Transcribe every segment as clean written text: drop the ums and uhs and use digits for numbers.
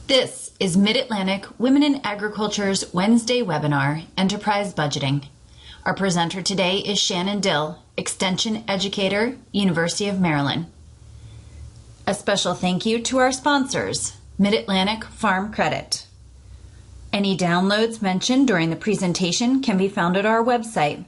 This is Mid-Atlantic Women in Agriculture's Wednesday webinar, Enterprise Budgeting. Our presenter today is Shannon Dill, Extension Educator, University of Maryland. A special thank you to our sponsors, Mid-Atlantic Farm Credit. Any downloads mentioned during the presentation can be found at our website.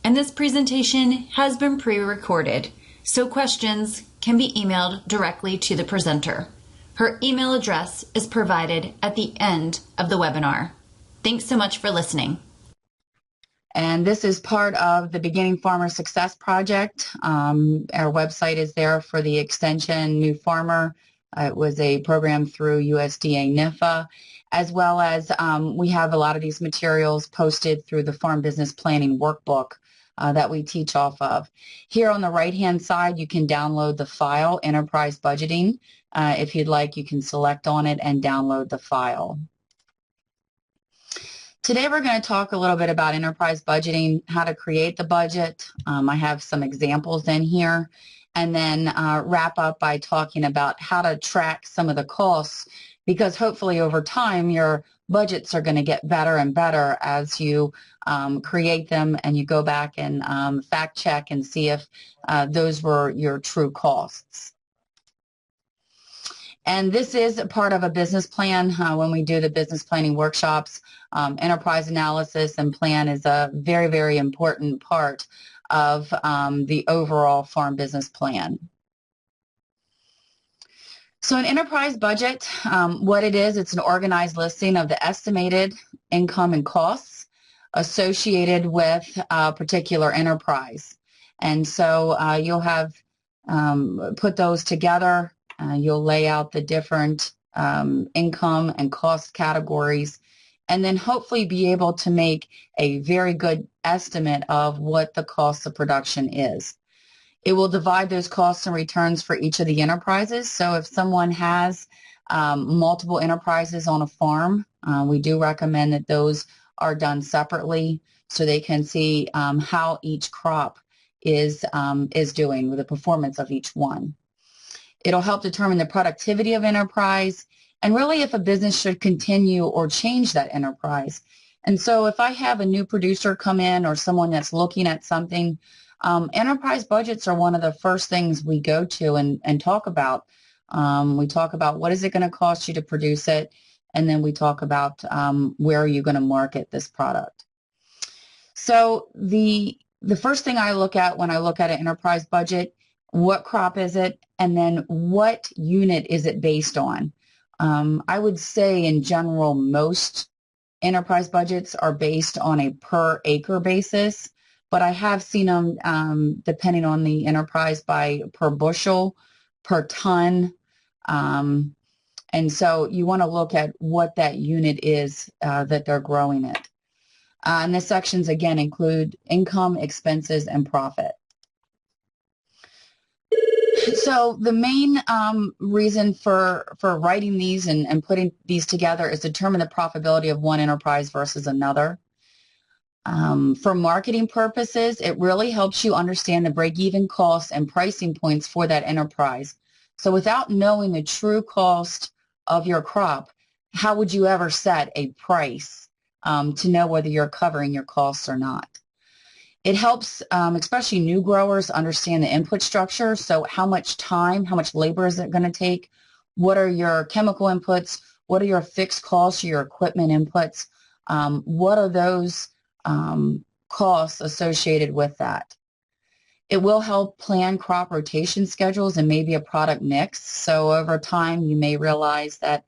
And this presentation has been pre-recorded, so questions can be emailed directly to the presenter. Her email address is provided at the end of the webinar. Thanks so much for listening. And this is part of the Beginning Farmer Success Project. Our website is there for the Extension New Farmer. It was a program through USDA NIFA, as well as we have a lot of these materials posted through the Farm Business Planning Workbook that we teach off of. Here on the right-hand side, you can download the file, Enterprise Budgeting. If you'd like, you can select on it and download the file. Today we're going to talk a little bit about enterprise budgeting, how to create the budget. I have some examples in here, and then wrap up by talking about how to track some of the costs, because hopefully over time your budgets are going to get better and better as you create them and you go back and fact check and see if those were your true costs. And this is a part of a business plan. When we do the business planning workshops, enterprise analysis and plan is a very, very important part of the overall farm business plan. So an enterprise budget, what it is, it's an organized listing of the estimated income and costs associated with a particular enterprise. And so you'll have put those together. You'll lay out the different income and cost categories, and then hopefully be able to make a very good estimate of what the cost of production is. It will divide those costs and returns for each of the enterprises. So if someone has multiple enterprises on a farm, we do recommend that those are done separately so they can see how each crop is doing with the performance of each one. It'll help determine the productivity of enterprise and really if a business should continue or change that enterprise. And so if I have a new producer come in or someone that's looking at something, enterprise budgets are one of the first things we go to and talk about. We talk about what is it going to cost you to produce it, and then we talk about where are you going to market this product. So the first thing I look at when I look at an enterprise budget, what crop is it, and then what unit is it based on? I would say in general most enterprise budgets are based on a per acre basis, but I have seen them depending on the enterprise by per bushel, per ton, and so you want to look at what that unit is that they're growing it. And the sections again include income, expenses, and profit. So the main reason for writing these and putting these together is to determine the profitability of one enterprise versus another. For marketing purposes, it really helps you understand the break-even costs and pricing points for that enterprise. So without knowing the true cost of your crop, how would you ever set a price to know whether you're covering your costs or not? It helps, especially new growers, understand the input structure. So how much time, how much labor is it going to take? What are your chemical inputs? What are your fixed costs, your equipment inputs? What are those costs associated with that? It will help plan crop rotation schedules and maybe a product mix. So over time, you may realize that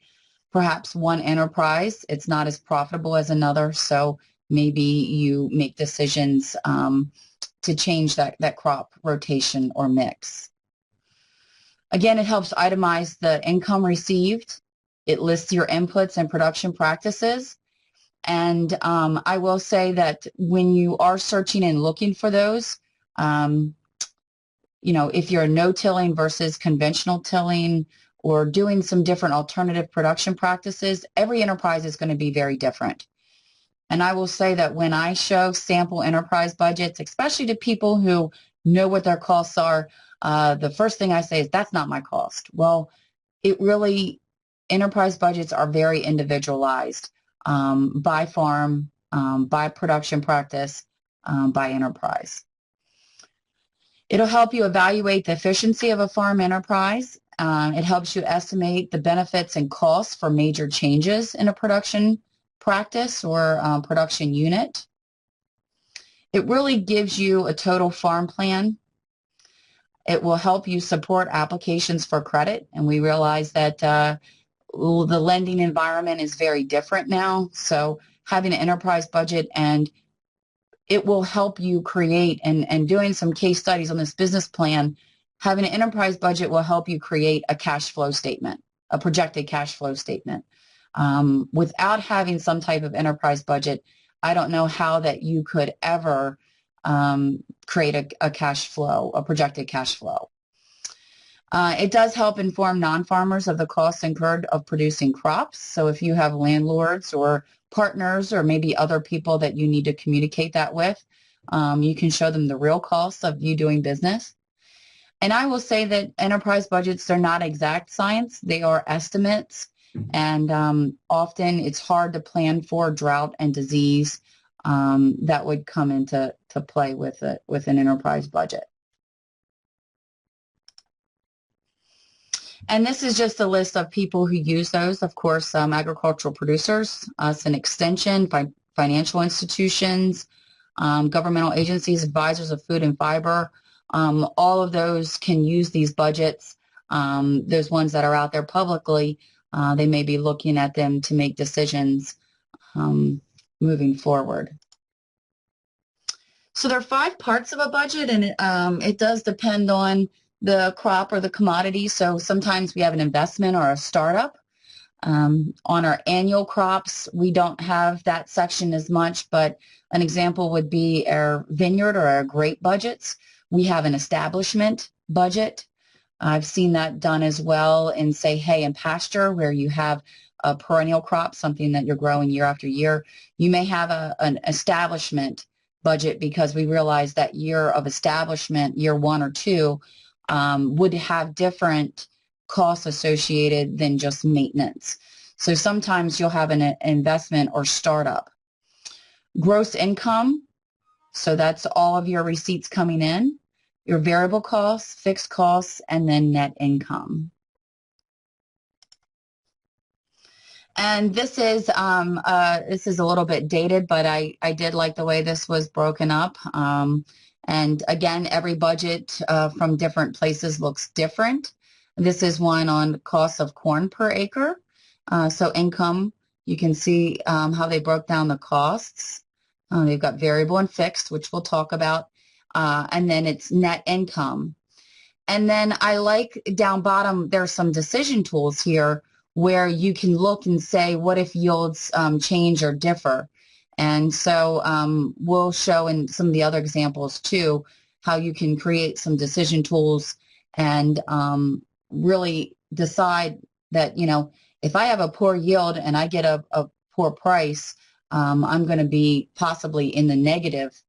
perhaps one enterprise, it's not as profitable as another. So maybe you make decisions to change that crop rotation or mix. Again, it helps itemize the income received. It lists your inputs and production practices. And I will say that when you are searching and looking for those, you know, if you're no-tilling versus conventional tilling or doing some different alternative production practices, every enterprise is going to be very different. And I will say that when I show sample enterprise budgets, especially to people who know what their costs are, the first thing I say is, that's not my cost. Well, it really enterprise budgets are very individualized by farm, by production practice, by enterprise. It'll help you evaluate the efficiency of a farm enterprise. It helps you estimate the benefits and costs for major changes in a production practice or production unit. It really gives you a total farm plan. It will help you support applications for credit, and we realize that the lending environment is very different now, so having an enterprise budget, and it will help you create, and doing some case studies on this business plan, having an enterprise budget will help you create a cash flow statement, a projected cash flow statement. Without having some type of enterprise budget, I don't know how that you could ever create a cash flow, a projected cash flow. It does help inform non-farmers of the costs incurred of producing crops. So if you have landlords or partners or maybe other people that you need to communicate that with, you can show them the real costs of you doing business. And I will say that enterprise budgets are not exact science. They are estimates. And often it's hard to plan for drought and disease that would come into play with an enterprise budget. And this is just a list of people who use those. Of course, agricultural producers, us an extension, financial institutions, governmental agencies, advisors of food and fiber. All of those can use these budgets. There's ones that are out there publicly. They may be looking at them to make decisions moving forward. So there are 5 parts of a budget, and it does depend on the crop or the commodity. So sometimes we have an investment or a startup. On our annual crops, we don't have that section as much, but an example would be our vineyard or our grape budgets. We have an establishment budget. I've seen that done as well in, say, hay and pasture, where you have a perennial crop, something that you're growing year after year. You may have an establishment budget because we realize that year of establishment, year 1 or 2, would have different costs associated than just maintenance. So sometimes you'll have an investment or startup. Gross income, so that's all of your receipts coming in, your variable costs, fixed costs, and then net income. And this is a little bit dated, but I did like the way this was broken up. And again, every budget from different places looks different. This is one on cost of corn per acre. So income, you can see how they broke down the costs. They've got variable and fixed, which we'll talk about. And then it's net income. And then I like down bottom, there's some decision tools here where you can look and say, what if yields change or differ? And so we'll show in some of the other examples too how you can create some decision tools and really decide that, you know, if I have a poor yield and I get a poor price, I'm going to be possibly in the negative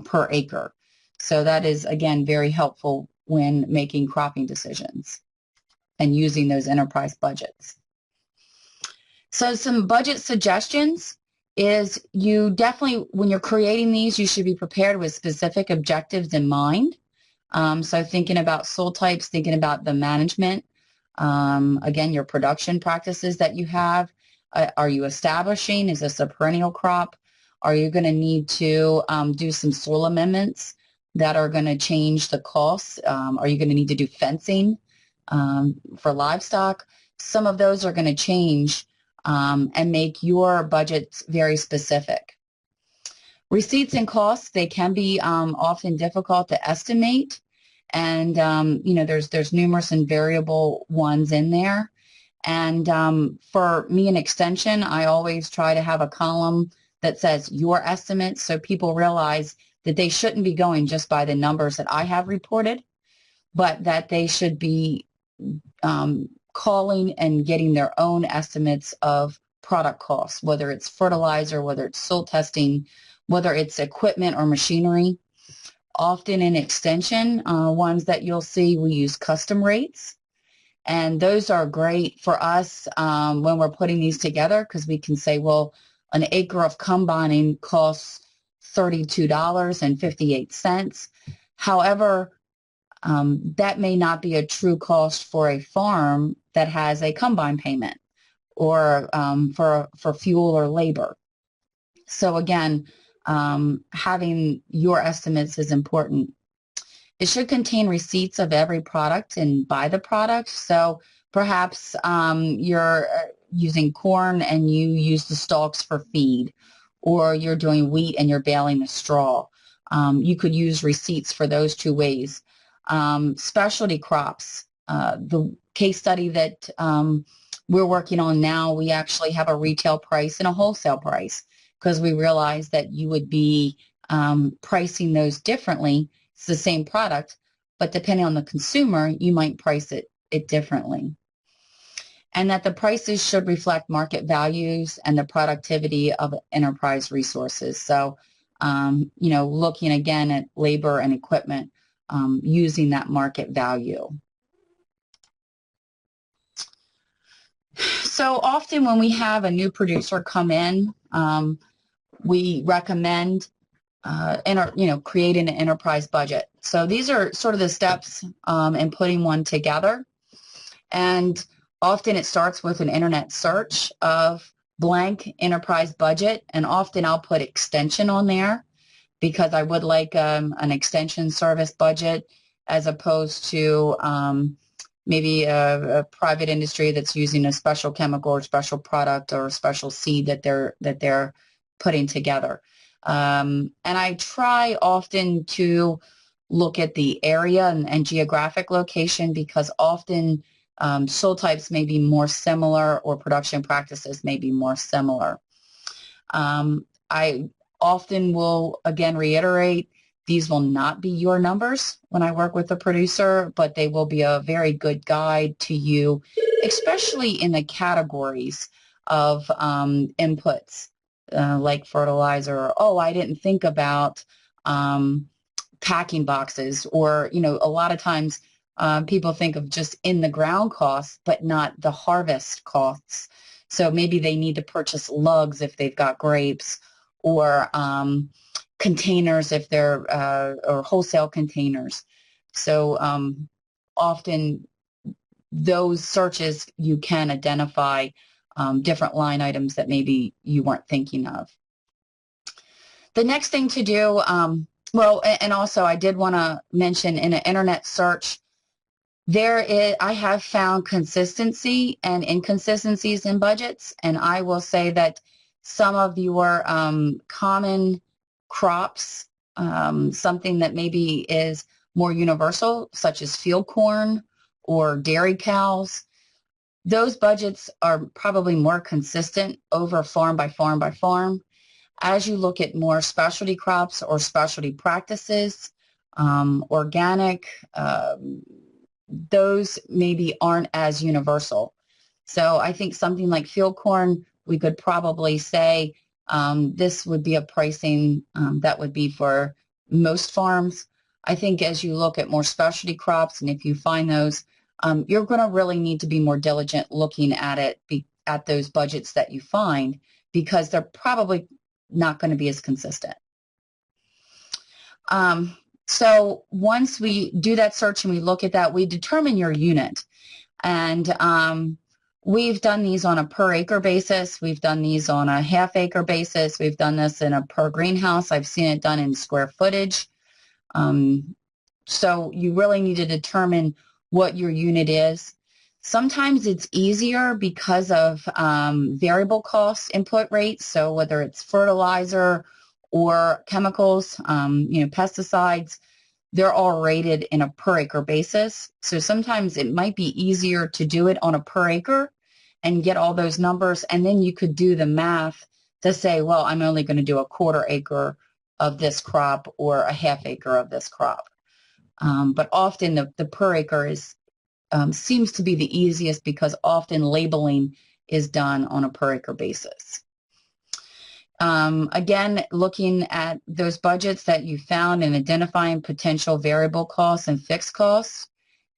per acre. So that is, again, very helpful when making cropping decisions and using those enterprise budgets. So some budget suggestions is you definitely, when you're creating these, you should be prepared with specific objectives in mind. So thinking about soil types, thinking about the management, again, your production practices that you have. Are you establishing? Is this a perennial crop? Are you going to need to do some soil amendments that are going to change the costs? Are you going to need to do fencing for livestock? Some of those are going to change and make your budgets very specific. Receipts and costs, they can be often difficult to estimate, and you know, there's numerous and variable ones in there. And for me in extension, I always try to have a column that says your estimates, so people realize that they shouldn't be going just by the numbers that I have reported, but that they should be calling and getting their own estimates of product costs, whether it's fertilizer, whether it's soil testing, whether it's equipment or machinery. Often in extension, ones that you'll see, we use custom rates. And those are great for us when we're putting these together, because we can say, well, an acre of combining costs $32.58. However, that may not be a true cost for a farm that has a combine payment or for fuel or labor. So again, having your estimates is important. It should contain receipts of every product and by the product. So perhaps you're using corn and you use the stalks for feed, or you're doing wheat and you're baling the straw. You could use receipts for those two ways. Specialty crops, the case study that we're working on now, we actually have a retail price and a wholesale price, because we realized that you would be pricing those differently. It's the same product, but depending on the consumer, you might price it differently. And that the prices should reflect market values and the productivity of enterprise resources. So, looking again at labor and equipment, using that market value. So often when we have a new producer come in, we recommend creating an enterprise budget. So these are sort of the steps in putting one together. And often it starts with an internet search of blank enterprise budget. And often I'll put extension on there, because I would like an extension service budget, as opposed to maybe a private industry that's using a special chemical or special product or a special seed that they're putting together. And I try often to look at the area and geographic location, because often soil types may be more similar or production practices may be more similar. I often will, again, reiterate, these will not be your numbers when I work with a producer, but they will be a very good guide to you, especially in the categories of inputs. Like fertilizer. Oh, I didn't think about packing boxes, or, a lot of times people think of just in the ground costs, but not the harvest costs. So maybe they need to purchase lugs if they've got grapes, or containers if they're, or wholesale containers. So often those searches, you can identify different line items that maybe you weren't thinking of. The next thing to do, and also I did want to mention, in an internet search, I have found consistency and inconsistencies in budgets, and I will say that some of your common crops, something that maybe is more universal, such as field corn or dairy cows, those budgets are probably more consistent over farm by farm by farm. As you look at more specialty crops or specialty practices, organic, those maybe aren't as universal. So I think something like field corn, we could probably say this would be a pricing that would be for most farms. I think as you look at more specialty crops, and if you find those, you're going to really need to be more diligent looking at at those budgets that you find, because they're probably not going to be as consistent. So once we do that search and we look at that, we determine your unit. And we've done these on a per acre basis. We've done these on a half acre basis. We've done this in a per greenhouse. I've seen it done in square footage. So you really need to determine what your unit is. Sometimes it's easier because of variable cost input rates. So whether it's fertilizer or chemicals, pesticides, they're all rated in a per acre basis. So sometimes it might be easier to do it on a per acre and get all those numbers. And then you could do the math to say, well, I'm only going to do a quarter acre of this crop or a half acre of this crop. But often the per acre seems to be the easiest, because often labeling is done on a per acre basis. Again, looking at those budgets that you found and identifying potential variable costs and fixed costs,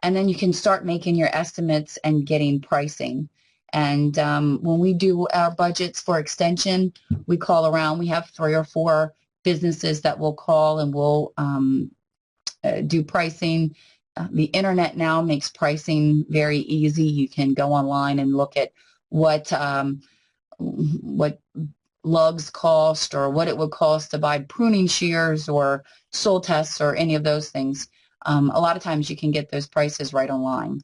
and then you can start making your estimates and getting pricing. And when we do our budgets for extension, we call around. We have 3 or 4 businesses that will call, and we'll do pricing. The internet now makes pricing very easy. You can go online and look at what lugs cost, or what it would cost to buy pruning shears or soil tests or any of those things. A lot of times you can get those prices right online.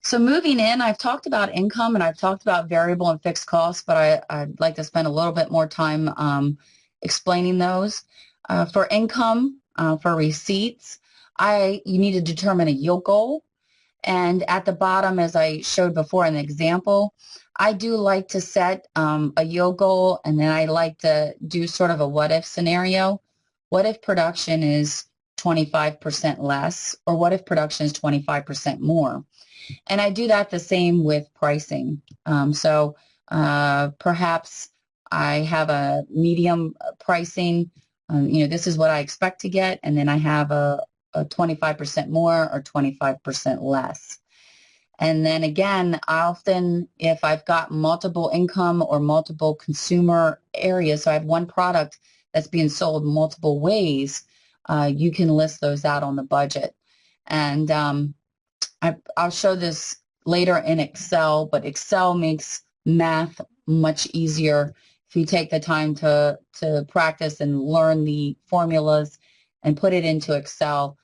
So moving in, I've talked about income and I've talked about variable and fixed costs, but I'd like to spend a little bit more time explaining those. For income, for receipts, you need to determine a yield goal. And at the bottom, as I showed before in the example, I do like to set a yield goal, and then I like to do sort of a what-if scenario. What if production is 25% less, or what if production is 25% more? And I do that the same with pricing. Perhaps I have a medium pricing. This is what I expect to get, and then I have a 25% more or 25% less. And then again, often if I've got multiple income or multiple consumer areas, so I have one product that's being sold multiple ways, you can list those out on the budget. And I'll show this later in Excel, but Excel makes math much easier if you take the time to practice and learn the formulas and put it into Excel.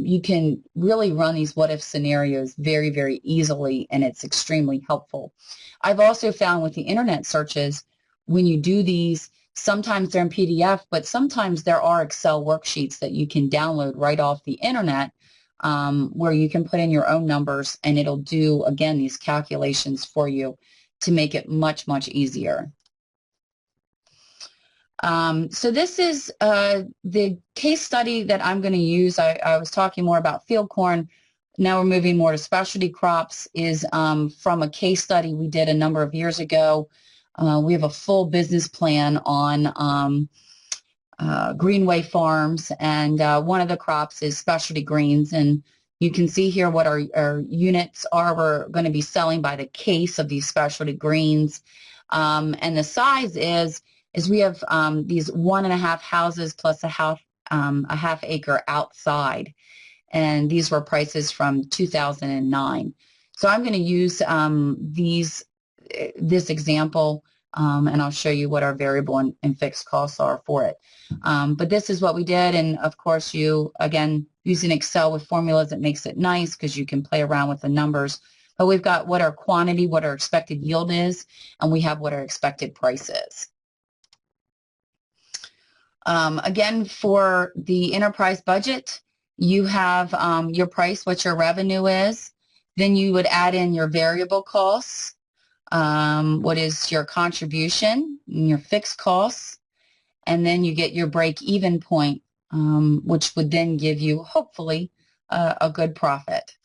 You can really run these what-if scenarios very, very easily, and it's extremely helpful. I've also found with the internet searches, when you do these, sometimes they're in PDF, but sometimes there are Excel worksheets that you can download right off the internet, where you can put in your own numbers, and it'll do, again, these calculations for you to make it much, much easier. So this is the case study that I'm going to use. I was talking more about field corn. Now we're moving more to specialty crops, is from a case study we did a number of years ago. We have a full business plan on Greenway Farms, and one of the crops is specialty greens, and you can see here what our units are. We're going to be selling by the case of these specialty greens, and the size is we have these 1.5 houses plus a half acre outside, and these were prices from 2009. So I'm going to use this example, and I'll show you what our variable and fixed costs are for it. But this is what we did, and of course you, again, using Excel with formulas, it makes it nice because you can play around with the numbers. But we've got what our quantity, what our expected yield is, and we have what our expected price is. Again, for the enterprise budget, you have your price, what your revenue is. Then you would add in your variable costs, what is your contribution, and your fixed costs, and then you get your break-even point, which would then give you, hopefully, a good profit.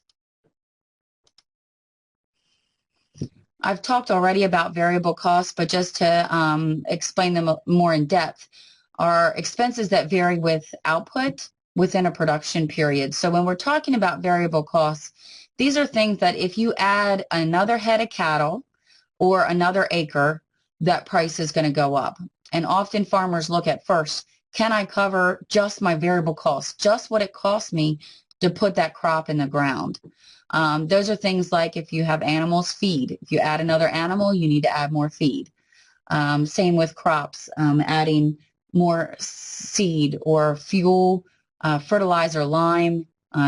I've talked already about variable costs, but just to explain them more in depth, are expenses that vary with output within a production period. So when we're talking about variable costs, these are things that if you add another head of cattle or another acre, that price is going to go up. And often farmers look at first, can I cover just my variable costs, just what it costs me to put that crop in the ground? Those are things like if you have animals, feed. If you add another animal, you need to add more feed. Same with crops, adding more seed or fuel, fertilizer, lime,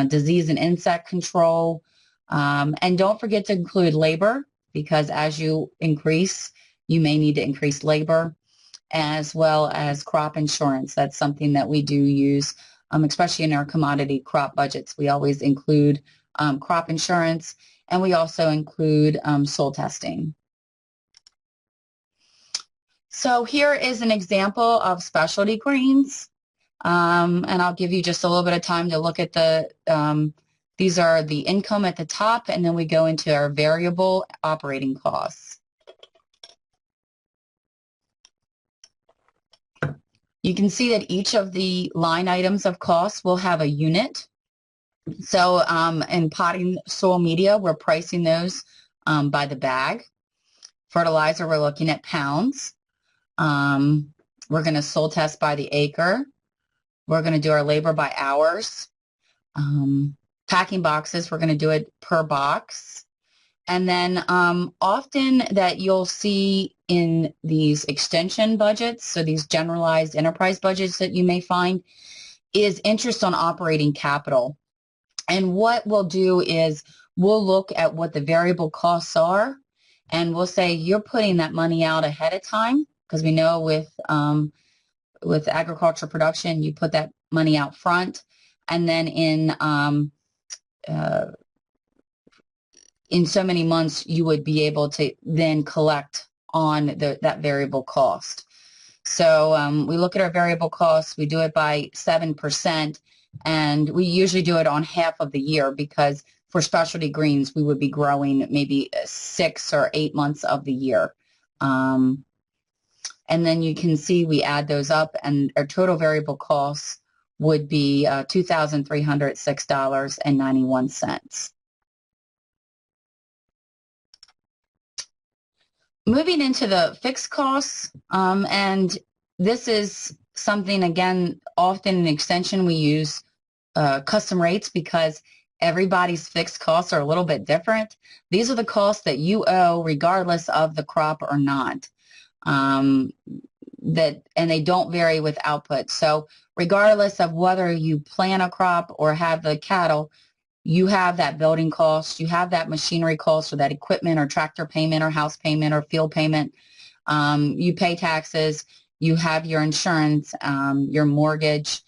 disease and insect control. And don't forget to include labor, because as you increase, you may need to increase labor, as well as crop insurance. That's something that we do use, especially in our commodity crop budgets. We always include crop insurance, and we also include soil testing. So here is an example of specialty greens, and I'll give you just a little bit of time to look at these are the income at the top, and then we go into our variable operating costs. You can see that each of the line items of costs will have a unit. So in potting soil media, we're pricing those by the bag. Fertilizer, we're looking at pounds. We're going to soil test by the acre. We're going to do our labor by hours. Packing boxes, we're going to do it per box. And then often that you'll see in these extension budgets, so these generalized enterprise budgets that you may find, is interest on operating capital. And what we'll do is we'll look at what the variable costs are, and we'll say you're putting that money out ahead of time, because we know with agriculture production, you put that money out front, and then in so many months, you would be able to then collect on that variable cost. So we look at our variable costs, we do it by 7%, and we usually do it on half of the year, because for specialty greens, we would be growing maybe 6 or 8 months of the year. And then you can see we add those up, and our total variable costs would be $2,306.91. Moving into the fixed costs, and this is something, again, often in extension we use custom rates, because everybody's fixed costs are a little bit different. These are the costs that you owe regardless of the crop or not. And they don't vary with output. So regardless of whether you plant a crop or have the cattle, you have that building cost, you have that machinery cost, or that equipment or tractor payment or house payment or field payment. You pay taxes, you have your insurance, your mortgage,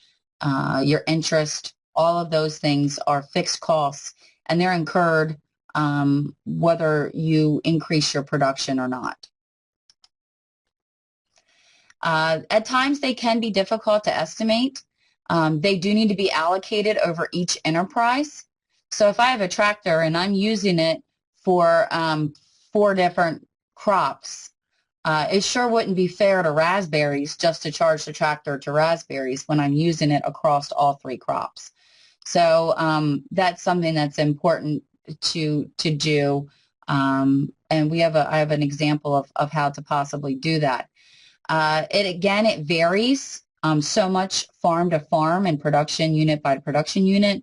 your interest. All of those things are fixed costs, and they're incurred whether you increase your production or not. At times they can be difficult to estimate. They do need to be allocated over each enterprise. So if I have a tractor and I'm using it for 4 different crops, it sure wouldn't be fair to raspberries just to charge the tractor to raspberries when I'm using it across all 3 crops. So that's something that's important to do. And I have an example of how to possibly do that. It varies so much farm to farm and production unit by production unit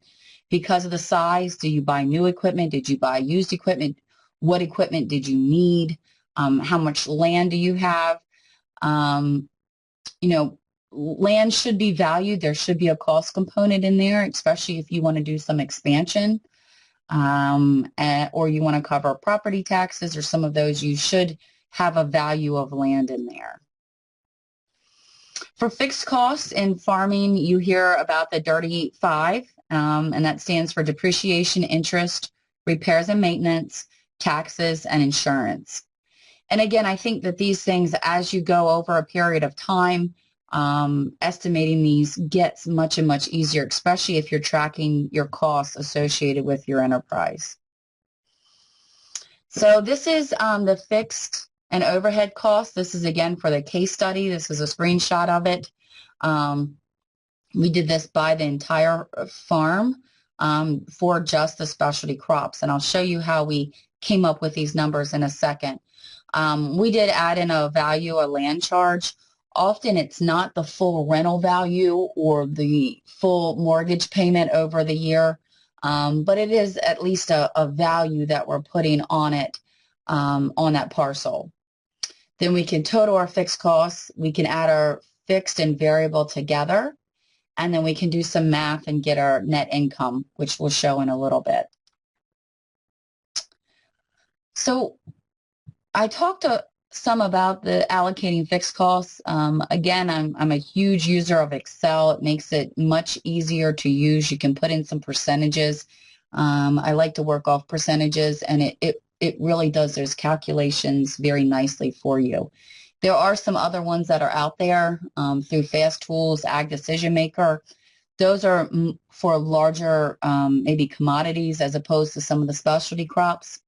because of the size. Do you buy new equipment? Did you buy used equipment? What equipment did you need? How much land do you have? Land should be valued. There should be a cost component in there, especially if you want to do some expansion or you want to cover property taxes or some of those. You should have a value of land in there. For fixed costs in farming, you hear about the dirty 5, and that stands for depreciation, interest, repairs and maintenance, taxes, and insurance. And again, I think that these things, as you go over a period of time, estimating these gets much and much easier, especially if you're tracking your costs associated with your enterprise. So this is the fixed and overhead costs. This is, again, for the case study. This is a screenshot of it. We did this by the entire farm for just the specialty crops, and I'll show you how we came up with these numbers in a second. We did add in a value, a land charge. Often it's not the full rental value or the full mortgage payment over the year, but it is at least a value that we're putting on it, on that parcel. Then we can total our fixed costs. We can add our fixed and variable together, and then we can do some math and get our net income, which we'll show in a little bit. So I talked some about the allocating fixed costs. Again, I'm a huge user of Excel. It makes it much easier to use. You can put in some percentages. I like to work off percentages, and it really does those calculations very nicely for you. There are some other ones that are out there through Fast Tools, Ag Decision Maker. Those are for larger maybe commodities as opposed to some of the specialty crops.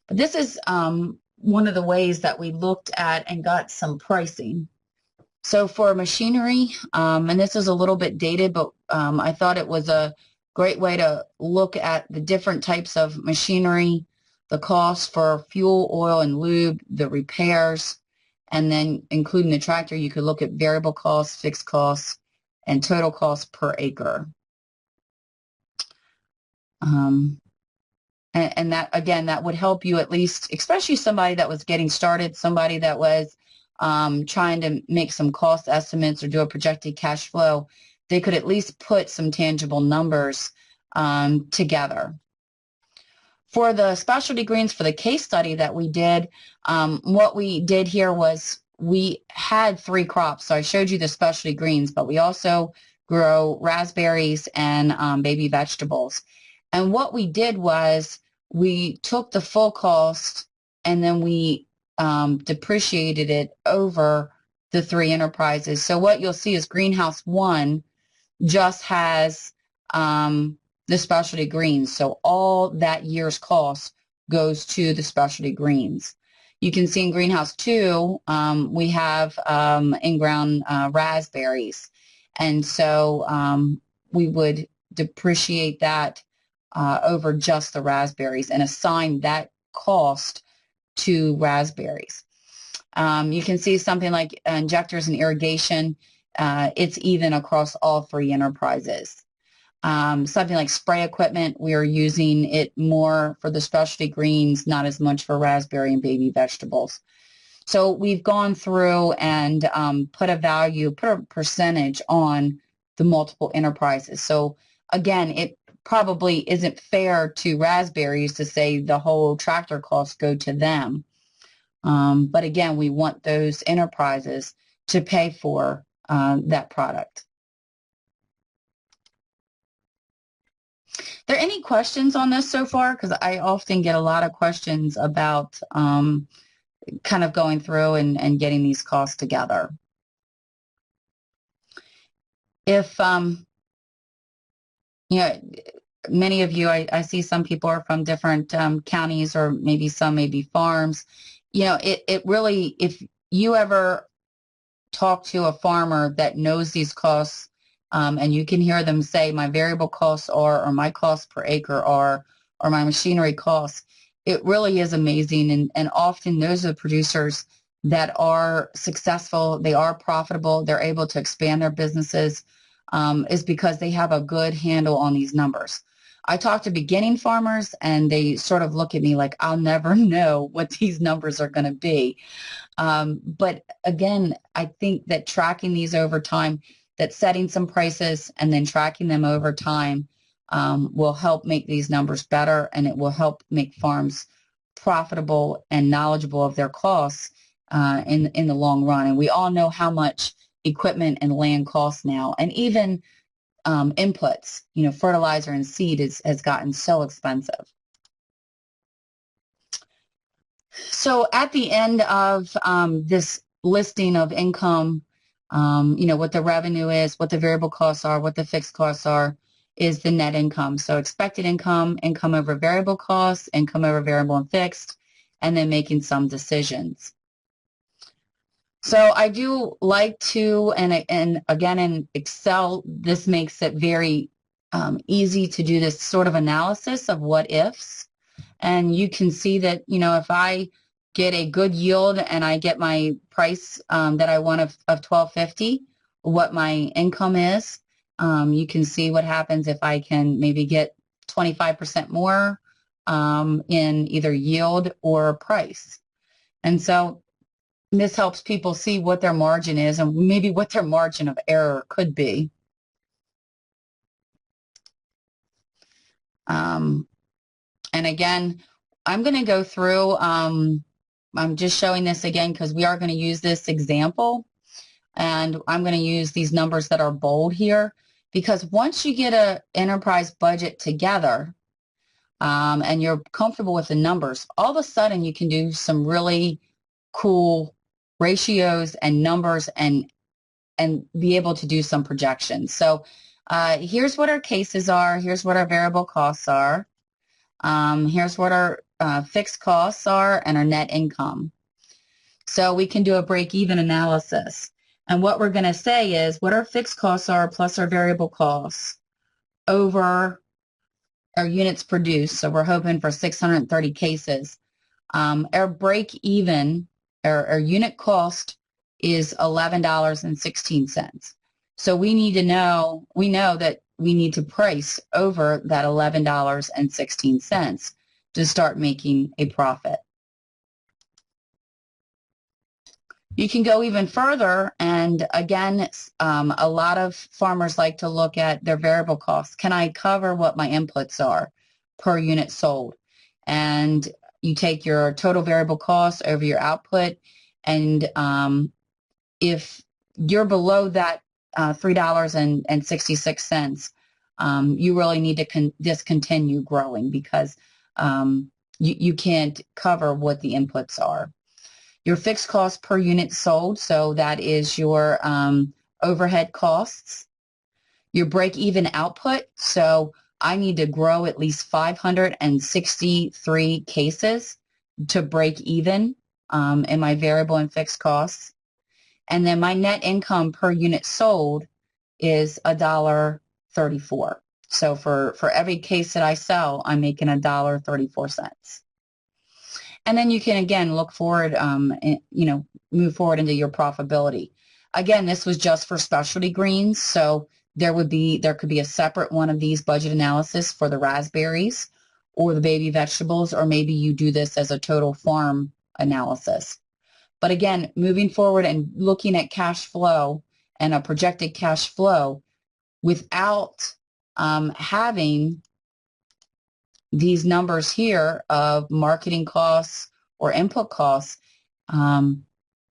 But this is one of the ways that we looked at and got some pricing. So for machinery, and this is a little bit dated, but I thought it was a great way to look at the different types of machinery, the costs for fuel, oil, and lube, the repairs, and then including the tractor, you could look at variable costs, fixed costs, and total costs per acre. And that, again, that would help you at least, especially somebody that was getting started, somebody that was trying to make some cost estimates or do a projected cash flow. They could at least put some tangible numbers together. For the specialty greens, for the case study that we did, what we did here was we had 3 crops. So I showed you the specialty greens, but we also grow raspberries and baby vegetables. And what we did was we took the full cost and then we depreciated it over the 3 enterprises. So what you'll see is Greenhouse 1 just has the specialty greens. So all that year's cost goes to the specialty greens. You can see in Greenhouse 2, we have in-ground raspberries. And so we would depreciate that over just the raspberries and assign that cost to raspberries. You can see something like injectors and irrigation. It's even across all 3 enterprises. Something like spray equipment, we are using it more for the specialty greens, not as much for raspberry and baby vegetables. So we've gone through and put a percentage on the multiple enterprises. So again, it probably isn't fair to raspberries to say the whole tractor costs go to them. But again, we want those enterprises to pay for that product. Are there any questions on this so far? Because I often get a lot of questions about kind of going through and getting these costs together. If, you know, many of you, I see some people are from different counties, or maybe some may be farms. You know, it really, if you ever talk to a farmer that knows these costs, and you can hear them say my variable costs are, or my costs per acre are, or my machinery costs, it really is amazing. And often those are the producers that are successful, they are profitable, they're able to expand their businesses, is because they have a good handle on these numbers. I talk to beginning farmers and they sort of look at me like, I'll never know what these numbers are going to be. But again, I think that tracking these over time, that setting some prices and then tracking them over time will help make these numbers better, and it will help make farms profitable and knowledgeable of their costs in the long run. And we all know how much equipment and land costs now, and even inputs, you know, fertilizer and seed has gotten so expensive. So at the end of this listing of income, you know, what the revenue is, what the variable costs are, what the fixed costs are, is the net income. So expected income, income over variable costs, income over variable and fixed, and then making some decisions. So I do like to, and again in Excel, this makes it very easy to do this sort of analysis of what ifs. And you can see that, you know, if I get a good yield and I get my price that I want of $12.50, what my income is. You can see what happens if I can maybe get 25% more in either yield or price. And so this helps people see what their margin is and maybe what their margin of error could be. And again, I'm going to go through, I'm just showing this again because we are going to use this example, and I'm going to use these numbers that are bold here, because once you get an enterprise budget together and you're comfortable with the numbers, all of a sudden you can do some really cool ratios and numbers and be able to do some projections. So here's what our cases are. Here's what our variable costs are. Here's what our fixed costs are and our net income. So we can do a break-even analysis. And what we're going to say is what our fixed costs are plus our variable costs over our units produced. So we're hoping for 630 cases. Our break even, our unit cost is $11.16. So we know that we need to price over that $11.16 to start making a profit. You can go even further, and again, a lot of farmers like to look at their variable costs. Can I cover what my inputs are per unit sold? And you take your total variable cost over your output, and if you're below that $3.66, you really need to discontinue growing because you can't cover what the inputs are. Your fixed cost per unit sold, so that is your overhead costs. Your break-even output, so I need to grow at least 563 cases to break even in my variable and fixed costs. And then my net income per unit sold is $1.34. So for every case that I sell, I'm making $1.34. And then you can, again, look forward, move forward into your profitability. Again, this was just for specialty greens, so there could be a separate one of these budget analysis for the raspberries or the baby vegetables, or maybe you do this as a total farm analysis. But again, moving forward and looking at cash flow and a projected cash flow without having these numbers here of marketing costs or input costs,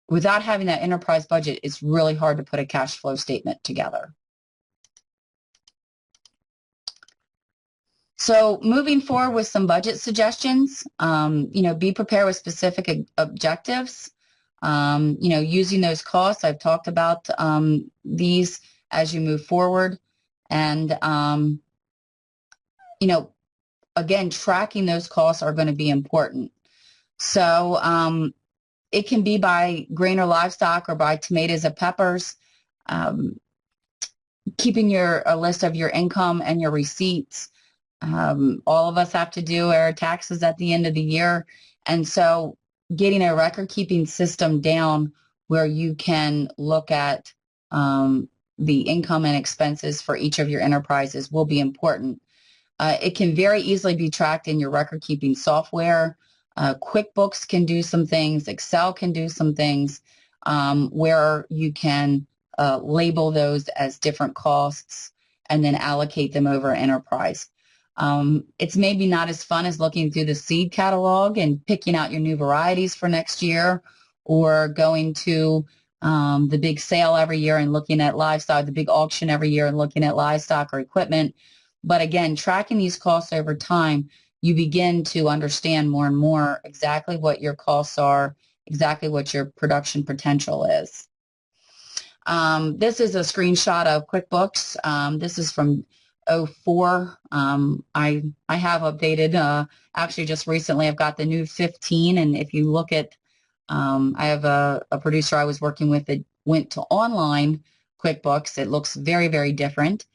without having that enterprise budget, it's really hard to put a cash flow statement together. So moving forward with some budget suggestions, be prepared with specific objectives. Using those costs, I've talked about these as you move forward. And, again, tracking those costs are going to be important. So it can be by grain or livestock or by tomatoes or peppers. Keeping a list of your income and your receipts. All of us have to do our taxes at the end of the year. And so getting a record-keeping system down where you can look at the income and expenses for each of your enterprises will be important. It can very easily be tracked in your record-keeping software. QuickBooks can do some things. Excel can do some things where you can label those as different costs and then allocate them over enterprise. It's maybe not as fun as looking through the seed catalog and picking out your new varieties for next year, or going to the big sale every year and looking at livestock, the big auction every year and looking at livestock or equipment. But again, tracking these costs over time, you begin to understand more and more exactly what your costs are, exactly what your production potential is. This is a screenshot of QuickBooks. This is from 04. I have updated, actually just recently I've got the new 15, and if you look at, I have a producer I was working with that went to online QuickBooks. It looks very, very different.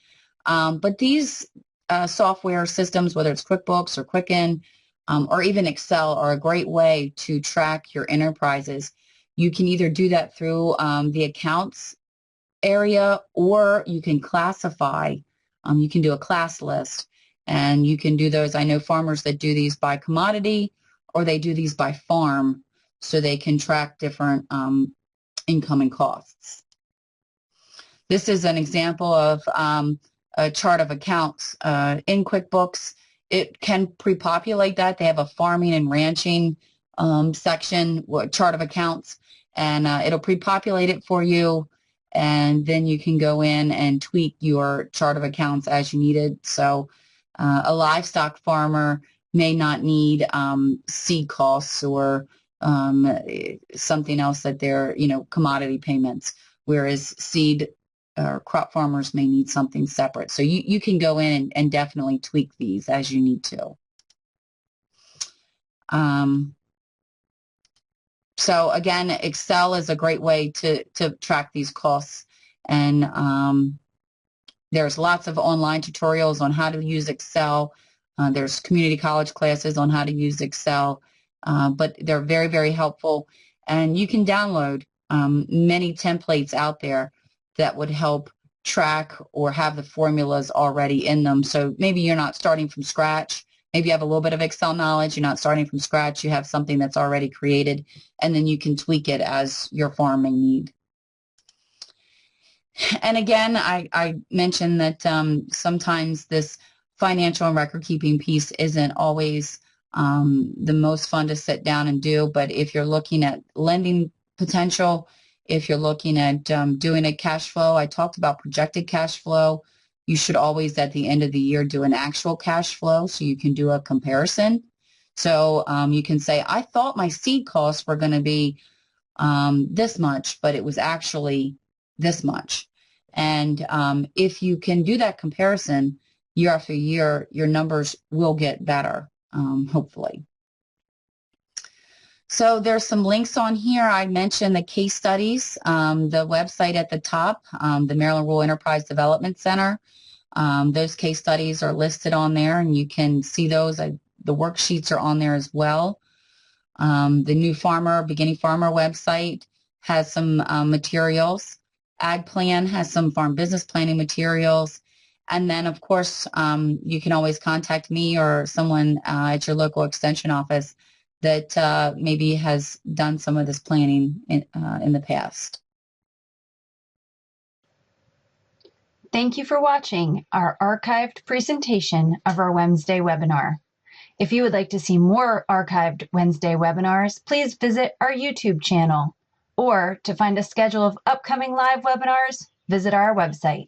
But these software systems, whether it's QuickBooks or Quicken or even Excel, are a great way to track your enterprises. You can either do that through the accounts area, or you can classify. You can do a class list, and you can do those. I know farmers that do these by commodity, or they do these by farm, so they can track different income and costs. This is an example of a chart of accounts in QuickBooks. It can pre-populate that. They have a farming and ranching section, chart of accounts, and it'll pre-populate it for you, and then you can go in and tweak your chart of accounts as you need it. So a livestock farmer may not need seed costs or something else that they're, commodity payments, whereas seed or crop farmers may need something separate. So you can go in and definitely tweak these as you need to. So again, Excel is a great way to track these costs. And there's lots of online tutorials on how to use Excel. There's community college classes on how to use Excel, but they're very, very helpful. And you can download many templates out there that would help track or have the formulas already in them. So maybe you're not starting from scratch. Maybe you have a little bit of Excel knowledge. You're not starting from scratch. You have something that's already created, and then you can tweak it as your farm may need. And again, I mentioned that sometimes this financial and record keeping piece isn't always the most fun to sit down and do, but if you're looking at lending potential, if you're looking at doing a cash flow, I talked about projected cash flow. You should always at the end of the year do an actual cash flow so you can do a comparison. So you can say, I thought my seed costs were going to be this much, but it was actually this much. And if you can do that comparison year after year, your numbers will get better, hopefully. So there's some links on here. I mentioned the case studies, the website at the top, the Maryland Rural Enterprise Development Center. Those case studies are listed on there, and you can see those. The worksheets are on there as well. The New Farmer, Beginning Farmer website has some materials. Ag Plan has some farm business planning materials. And then, of course, you can always contact me or someone at your local extension office that maybe has done some of this planning in the past. Thank you for watching our archived presentation of our Wednesday webinar. If you would like to see more archived Wednesday webinars, please visit our YouTube channel. Or to find a schedule of upcoming live webinars, visit our website.